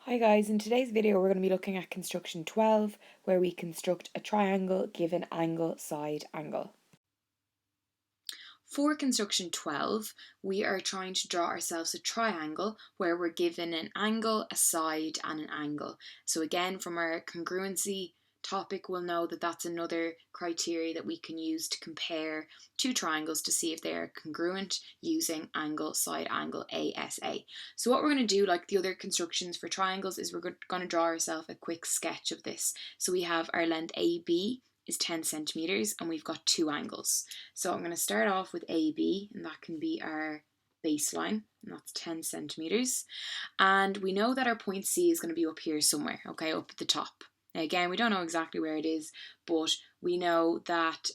Hi guys, in today's video we're going to be looking at construction 12 where we construct a triangle given angle, side, angle. For construction 12, we are trying to draw ourselves a triangle where we're given an angle, a side and an angle. So again, from our congruency topic, we'll know that that's another criteria that we can use to compare two triangles to see if they're congruent using angle, side angle, ASA. So what we're going to do, like the other constructions for triangles, is we're going to draw ourselves a quick sketch of this. So we have our length AB is 10 centimeters and we've got two angles. So I'm going to start off with AB, and that can be our baseline, and that's 10 centimeters. And we know that our point C is going to be up here somewhere, okay, up at the top. Now again, we don't know exactly where it is, but we know that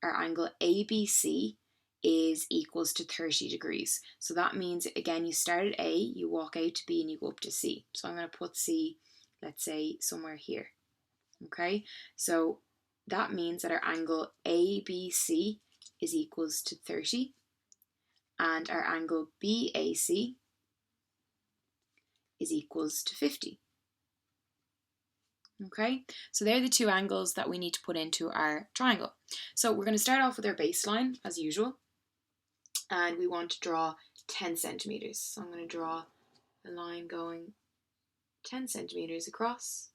our angle ABC is equals to 30 degrees. So that means, again, you start at A, you walk out to B, and you go up to C. So I'm going to put C, let's say, somewhere here. Okay, so that means that our angle ABC is equals to 30 and our angle BAC is equals to 50. Okay, so they're the two angles that we need to put into our triangle. So we're going to start off with our baseline as usual, and we want to draw 10 centimeters. So I'm going to draw a line going 10 centimeters across,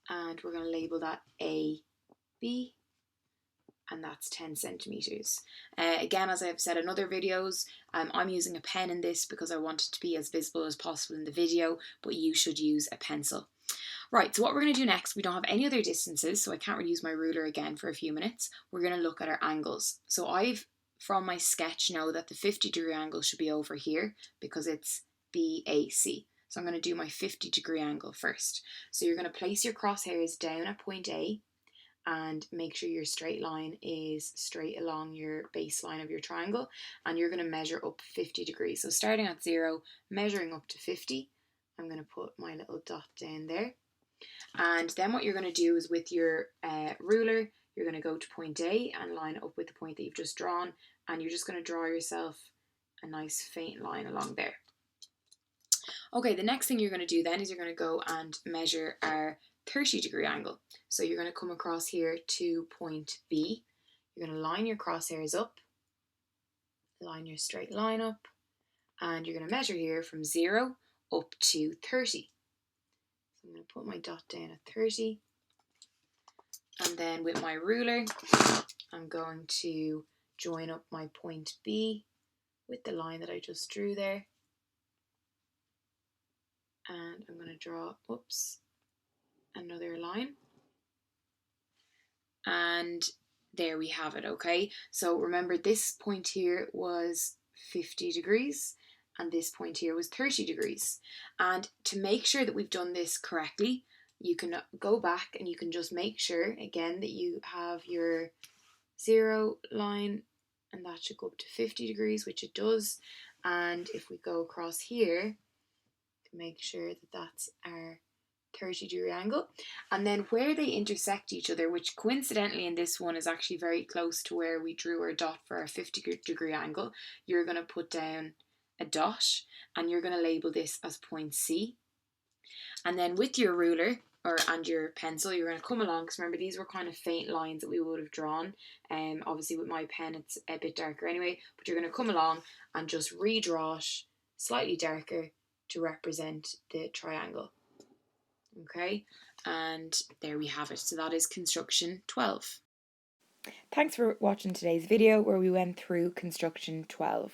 and we're going to label that AB, and that's 10 centimeters. Again, as I've said in other videos, I'm using a pen in this because I want it to be as visible as possible in the video, but you should use a pencil. Right, so what we're going to do next, we don't have any other distances, so I can't really use my ruler again for a few minutes. We're going to look at our angles. So I've, from my sketch, know that the 50-degree angle should be over here because it's BAC. So I'm going to do my 50-degree angle first. So you're going to place your crosshairs down at point A, and make sure your straight line is straight along your baseline of your triangle, and you're going to measure up 50 degrees. So starting at 0, measuring up to 50, I'm going to put my little dot down there. And then what you're going to do is with your ruler, you're going to go to point A and line up with the point that you've just drawn, and you're just going to draw yourself a nice faint line along there. Okay, the next thing you're going to do then is you're going to go and measure our 30-degree angle. So you're going to come across here to point B. You're going to line your crosshairs up, line your straight line up, and you're going to measure here from 0 up to 30. So I'm going to put my dot down at 30, and then with my ruler I'm going to join up my point B with the line that I just drew there, and I'm going to draw, another line, and there we have it. Okay, so remember this point here was 50 degrees and this point here was 30 degrees, and to make sure that we've done this correctly, you can go back and you can just make sure again that you have your 0 line, and that should go up to 50 degrees, which it does. And if we go across here to make sure that that's our 30-degree angle, and then where they intersect each other, which coincidentally in this one is actually very close to where we drew our dot for our 50-degree angle, you're going to put down a dot and you're going to label this as point C. And then with your ruler and your pencil, you're going to come along, because remember these were kind of faint lines that we would have drawn, obviously with my pen it's a bit darker anyway, but you're going to come along and just redraw it slightly darker to represent the triangle. Okay, and there we have it. So that is construction 12. Thanks for watching today's video where we went through construction 12.